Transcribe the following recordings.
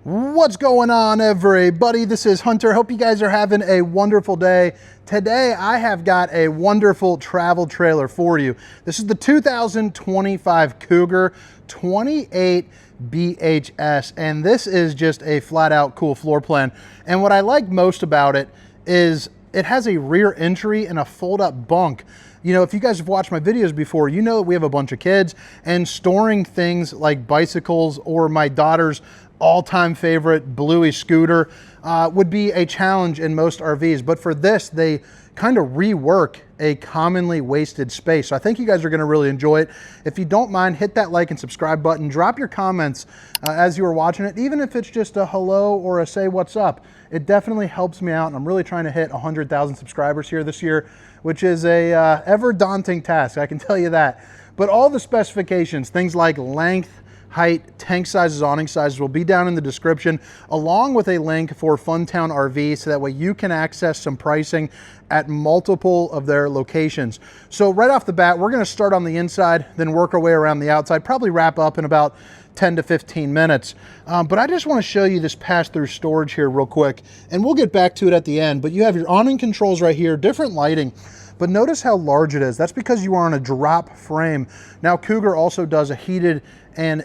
What's going on, everybody? This is Hunter. Hope you guys are having a wonderful day. Today I have got a wonderful travel trailer for you. This is the 2025 Cougar 28BHS, and this is just a flat out cool floor plan. And what I like most about it is it has a rear entry and a fold up bunk. You know, if you guys have watched my videos before, you know that we have a bunch of kids, and storing things like bicycles or my daughter's all-time favorite Bluey scooter would be a challenge in most RVs. But for this, they kind of rework a commonly wasted space. So I think you guys are going to really enjoy it. If you don't mind, hit that like and subscribe button. Drop your comments as you are watching it, even if it's just a hello or a say what's up. It definitely helps me out, and I'm really trying to hit 100,000 subscribers here this year, which is a ever daunting task, I can tell you that. But all the specifications, things like length, height, tank sizes, awning sizes will be down in the description, along with a link for Funtown RV, so that way you can access some pricing at multiple of their locations. So right off the bat, we're gonna start on the inside, then work our way around the outside, probably wrap up in about 10 to 15 minutes. But I just wanna show you this pass-through storage here real quick, and we'll get back to it at the end. But you have your awning controls right here, different lighting. But notice how large it is. That's because you are on a drop frame. Now Cougar also does a heated and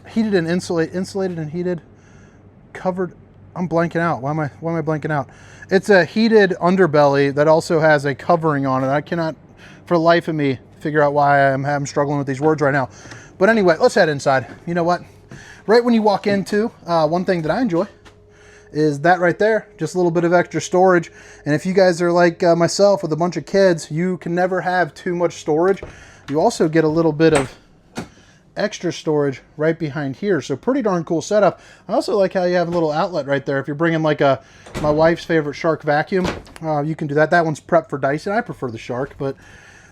insulated and heated covered. I'm blanking out. Why am I blanking out? It's a heated underbelly that also has a covering on it. I cannot for the life of me figure out why I'm struggling with these words right now. But anyway, let's head inside. You know what? Right when you walk into, one thing that I enjoy is that right there, just a little bit of extra storage. And if you guys are like myself with a bunch of kids, you can never have too much storage. You also get a little bit of extra storage right behind here. So pretty darn cool setup. I also like how you have a little outlet right there. If you're bringing like my wife's favorite Shark vacuum, you can do that. That one's prepped for Dyson. I prefer the Shark, but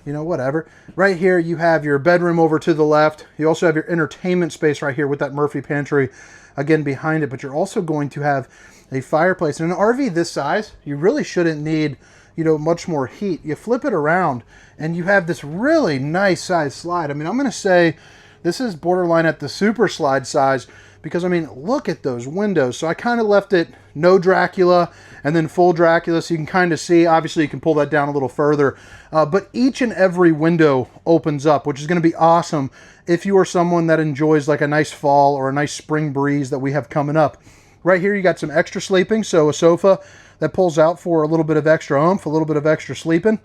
you know, whatever. Right here, you have your bedroom over to the left. You also have your entertainment space right here with that Murphy pantry again behind it, but you're also going to have a fireplace. In an RV this size, you really shouldn't need, you know, much more heat. You flip it around and you have this really nice size slide. I mean, I'm gonna say this is borderline at the super slide size, because I mean, look at those windows. So I kind of left it no Dracula and then full Dracula, so you can kind of see. Obviously you can pull that down a little further, but each and every window opens up, which is going to be awesome if you are someone that enjoys like a nice fall or a nice spring breeze that we have coming up. Right here you got some extra sleeping, so a sofa that pulls out for a little bit of extra oomph, a little bit of extra sleeping.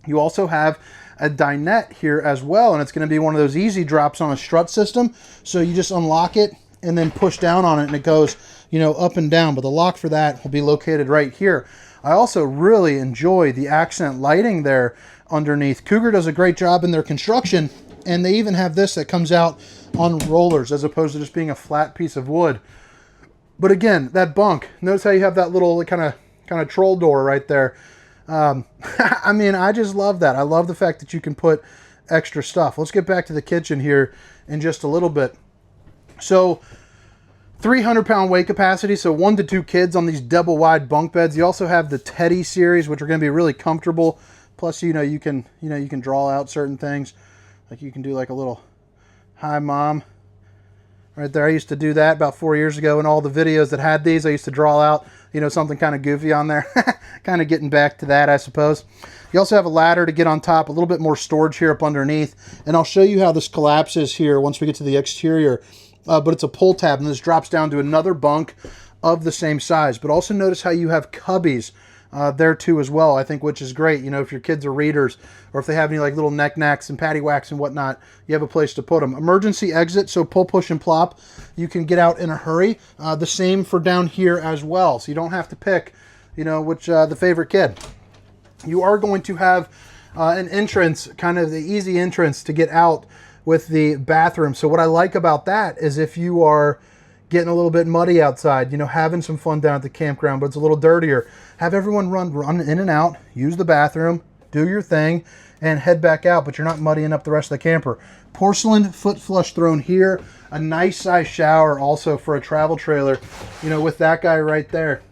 You also have a dinette here as well, and it's going to be one of those easy drops on a strut system. So you just unlock it and then push down on it, and it goes, you know, up and down. But the lock for that will be located right here. I also really enjoy the accent lighting there underneath. Cougar does a great job in their construction, and they even have this that comes out on rollers as opposed to just being a flat piece of wood. But again, that bunk, notice how you have that little kind of troll door right there. I mean, I just love that. I love the fact that you can put extra stuff. Let's get back to the kitchen here in just a little bit. So 300-pound weight capacity, so 1 to 2 kids on these double wide bunk beds. You also have the Teddy series, which are going to be really comfortable. Plus, you can draw out certain things. Like you can do like a little hi mom right there. I used to do that about 4 years ago in all the videos that had these. I used to draw out, you know, something kind of goofy on there. Kind of getting back to that, I suppose. You also have a ladder to get on top, a little bit more storage here up underneath. And I'll show you how this collapses here once we get to the exterior. But it's a pull tab, and this drops down to another bunk of the same size. But also notice how you have cubbies there too as well, I think, which is great. You know, if your kids are readers, or if they have any like little knickknacks and paddywhacks and whatnot, you have a place to put them. Emergency exit, so pull, push, and plop. You can get out in a hurry. The same for down here as well, so you don't have to pick, you know, which the favorite kid. You are going to have an entrance, kind of the easy entrance to get out with the bathroom. So what I like about that is if you are getting a little bit muddy outside, you know, having some fun down at the campground, but it's a little dirtier, have everyone run in and out, use the bathroom, do your thing, and head back out, but you're not muddying up the rest of the camper. Porcelain foot flush throne here, a nice size shower also for a travel trailer, you know, with that guy right there.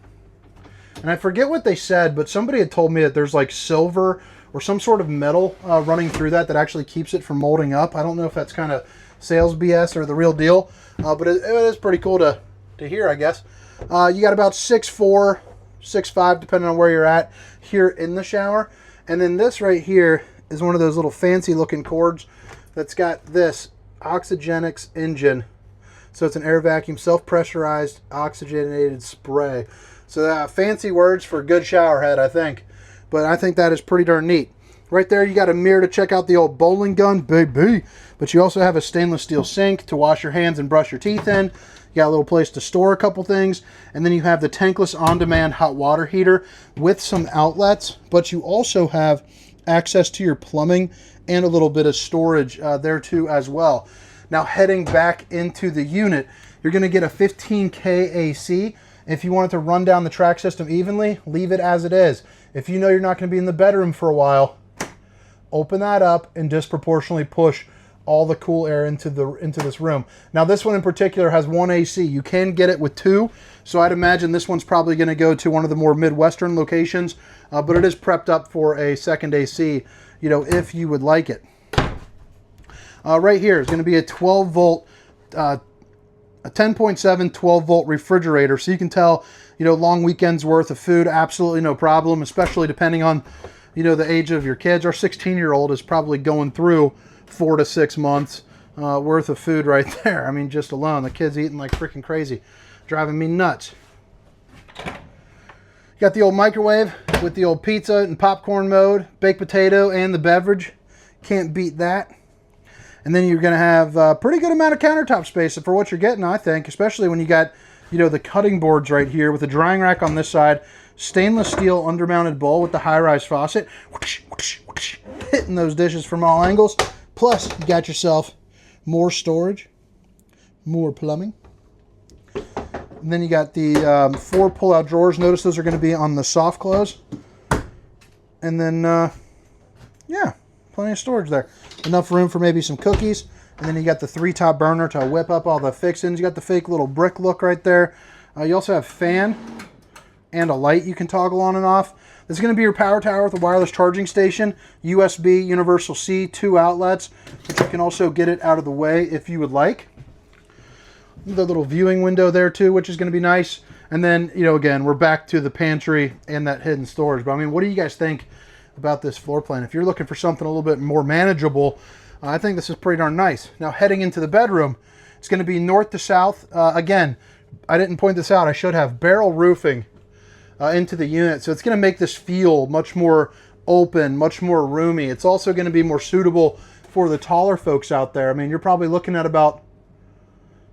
And I forget what they said, but somebody had told me that there's like silver or some sort of metal running through that actually keeps it from molding up. I don't know if that's kind of sales BS or the real deal, but it is pretty cool to to here, I guess. You got about 6'4", 6'5", depending on where you're at here in the shower. And then this right here is one of those little fancy looking cords that's got this Oxygenics engine. So it's an air vacuum, self-pressurized, oxygenated spray. So fancy words for a good shower head, I think. But I think that is pretty darn neat. Right there, you got a mirror to check out the old bowling gun, baby. But you also have a stainless steel sink to wash your hands and brush your teeth in. You got a little place to store a couple things. And then you have the tankless on-demand hot water heater with some outlets. But you also have access to your plumbing and a little bit of storage there too as well. Now heading back into the unit, you're going to get a 15K AC. If you want it to run down the track system evenly, leave it as it is. If you know you're not going to be in the bedroom for a while, open that up and disproportionately push all the cool air into this room. Now this one in particular has one AC. You can get it with two, so I'd imagine this one's probably going to go to one of the more Midwestern locations, but it is prepped up for a second AC, you know, if you would like it. Right here is going to be a 12 volt, a 10.7 12 volt refrigerator, so you can tell, you know, long weekends worth of food, absolutely no problem, especially depending on, you know, the age of your kids. Our 16-year-old is probably going through 4 to 6 months worth of food right there. I mean, just alone, the kid's eating like freaking crazy, driving me nuts. You got the old microwave with the old pizza and popcorn mode, baked potato, and the beverage. Can't beat that. And then you're going to have a pretty good amount of countertop space for what you're getting, I think, especially when you got, you know, the cutting boards right here with the drying rack on this side, stainless steel undermounted bowl with the high-rise faucet, whoosh, whoosh, whoosh, hitting those dishes from all angles. Plus, you got yourself more storage, more plumbing. And then you got the 4 pull-out drawers. Notice those are going to be on the soft close. And then, yeah, plenty of storage there. Enough room for maybe some cookies. And then you got the 3-top burner to whip up all the fixings. You got the fake little brick look right there. You also have fan and a light you can toggle on and off. This is going to be your power tower with a wireless charging station, USB, Universal C, 2 outlets, but you can also get it out of the way if you would like. The little viewing window there too, which is going to be nice. And then, you know, again, we're back to the pantry and that hidden storage. But I mean, what do you guys think about this floor plan? If you're looking for something a little bit more manageable, I think this is pretty darn nice. Now heading into the bedroom, it's going to be north to south. Again, I didn't point this out. I should have barrel roofing into the unit. So it's going to make this feel much more open, much more roomy. It's also going to be more suitable for the taller folks out there. I mean, you're probably looking at about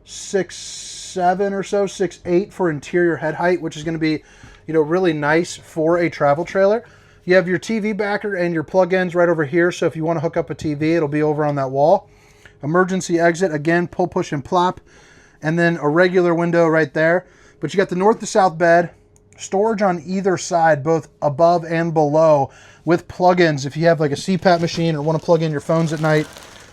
6'7" or so, 6'8" for interior head height, which is going to be, you know, really nice for a travel trailer. You have your TV backer and your plug-ins right over here. So if you want to hook up a TV, it'll be over on that wall. Emergency exit, again, pull, push, and plop. And then a regular window right there. But you got the north to south bed, storage on either side, both above and below, with plug-ins if you have like a CPAP machine or want to plug in your phones at night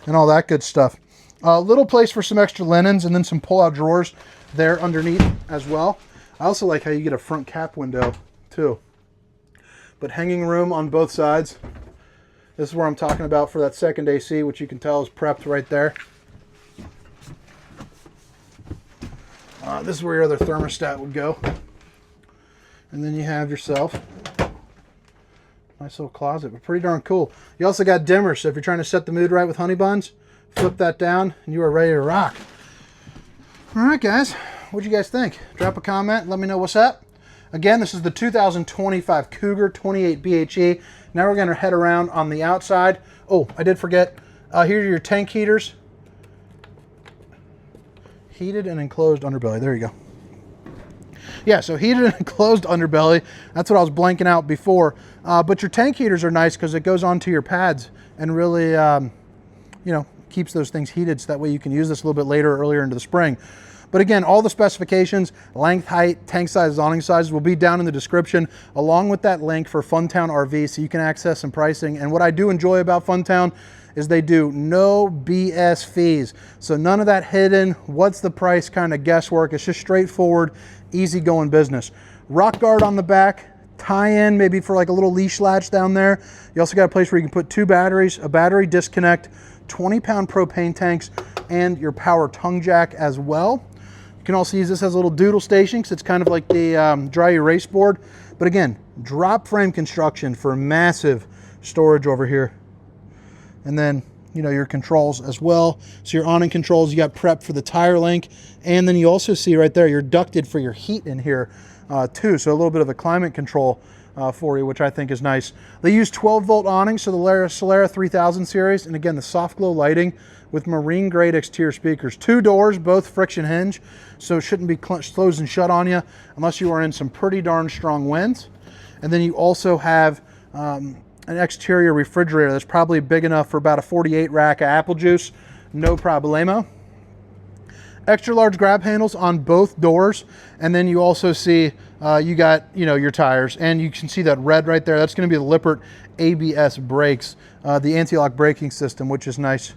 and all that good stuff. A little place for some extra linens and then some pull-out drawers there underneath as well. I also like how you get a front cap window too. But hanging room on both sides. This is where I'm talking about for that second AC, which you can tell is prepped right there. This is where your other thermostat would go. And then you have yourself a nice little closet, but pretty darn cool. You also got dimmers, so if you're trying to set the mood right with honey buns, flip that down and you are ready to rock. All right, guys, what'd you guys think? Drop a comment, let me know what's up. Again, this is the 2025 Cougar 28BHS. Now we're going to head around on the outside. Oh, I did forget. Here are your tank heaters. Heated and enclosed underbelly. There you go. Yeah, so heated and enclosed underbelly. That's what I was blanking out before. But your tank heaters are nice because it goes onto your pads and really, you know, keeps those things heated so that way you can use this a little bit later, earlier into the spring. But again, all the specifications, length, height, tank size, awning sizes will be down in the description, along with that link for Funtown RV so you can access some pricing. And what I do enjoy about Funtown is they do no BS fees. So none of that hidden, what's the price kind of guesswork. It's just straightforward, easy going business. Rock guard on the back, tie-in maybe for like a little leash latch down there. You also got a place where you can put 2 batteries, a battery disconnect, 20-pound propane tanks, and your power tongue jack as well. can also use this as a little doodle station because it's kind of like the dry erase board. But again, drop frame construction for massive storage over here. And then, you know, your controls as well. So your awning controls, you got prep for the tire link. And then you also see right there, you're ducted for your heat in here too. So a little bit of a climate control for you, which I think is nice. They use 12-volt awnings, so the Solera 3000 series. And again, the soft glow lighting with marine grade exterior speakers. 2 doors, both friction hinge, so it shouldn't be closed and shut on you unless you are in some pretty darn strong winds. And then you also have an exterior refrigerator that's probably big enough for about a 48 rack of apple juice, no problemo. Extra large grab handles on both doors, and then you also see you got, you know, your tires, and you can see that red right there. That's going to be the Lippert ABS brakes, the anti-lock braking system, which is nice.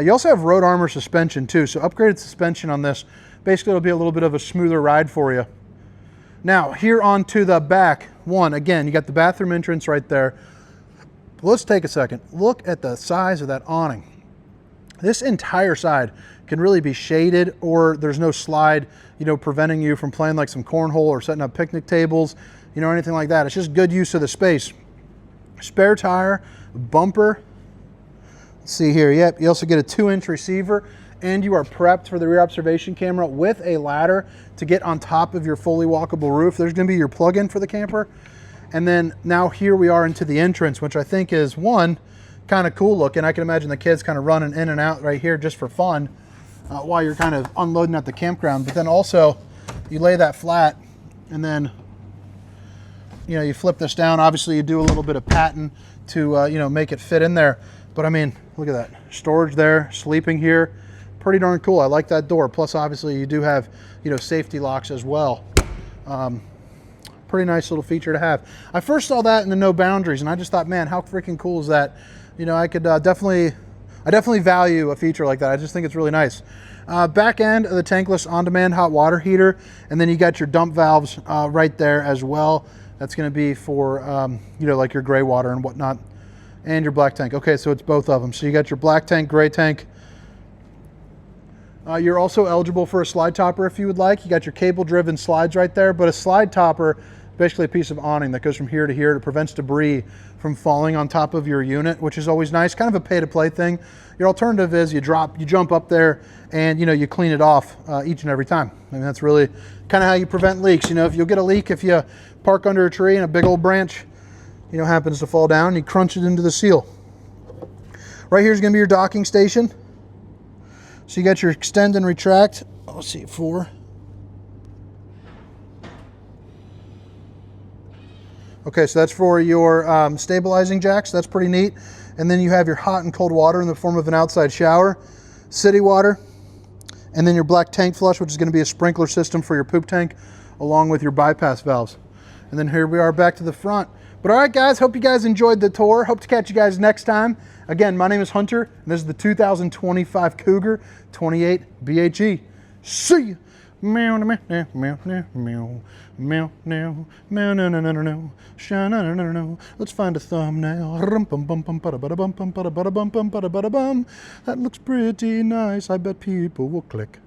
You also have road armor suspension too, so upgraded suspension on this. Basically, it'll be a little bit of a smoother ride for you. Now, here onto the back one, again, you got the bathroom entrance right there. Let's take a second. Look at the size of that awning. This entire side can really be shaded, or there's no slide, you know, preventing you from playing like some cornhole or setting up picnic tables, you know, anything like that. It's just good use of the space. Spare tire, bumper. Let's see here. Yep, you also get a 2-inch receiver, and you are prepped for the rear observation camera with a ladder to get on top of your fully walkable roof. There's going to be your plug-in for the camper. And then now here we are into the entrance, which I think is, one, kind of cool looking. I can imagine the kids kind of running in and out right here just for fun while you're kind of unloading at the campground. But then also you lay that flat, and then, you know, you flip this down. Obviously you do a little bit of patting to you know, make it fit in there. But I mean, look at that storage there, sleeping here, pretty darn cool. I like that door. Plus obviously you do have, you know, safety locks as well. Pretty nice little feature to have. I first saw that in the no boundaries, and I just thought, man, how freaking cool is that? You know, I could definitely value a feature like that. I just think it's really nice. Back end of the tankless on-demand hot water heater, and then you got your dump valves right there as well. That's going to be for you know, like your gray water and whatnot, and your black tank. Okay, so it's both of them. So you got your black tank, gray tank. You're also eligible for a slide topper if you would like. You got your cable-driven slides right there, but a slide topper, basically a piece of awning that goes from here to here. It prevents debris from falling on top of your unit, which is always nice. Kind of a pay-to-play thing. Your alternative is you jump up there, and you know, you clean it off each and every time. I mean, that's really kind of how you prevent leaks. You know, if you'll get a leak if you park under a tree and a big old branch, you know, happens to fall down, you crunch it into the seal. Right here is going to be your docking station. So you got your extend and retract. Let's see, 4. Okay, so that's for your stabilizing jacks. That's pretty neat. And then you have your hot and cold water in the form of an outside shower, city water, and then your black tank flush, which is going to be a sprinkler system for your poop tank, along with your bypass valves. And then here we are back to the front. But all right, guys, hope you guys enjoyed the tour. Hope to catch you guys next time. Again, my name is Hunter, and this is the 2025 Cougar 28BHS. See ya. Meow, meow, meow, meow, meow, meow, meow, meow, meow, no, no, no, no, no, sha, no, no, no, no. Let's find a thumbnail. Rum, bum, bum, bum, bada, bada, bum, bum, bada, bada, bum, bum, bada, bada, bum. That looks pretty nice. I bet people will click.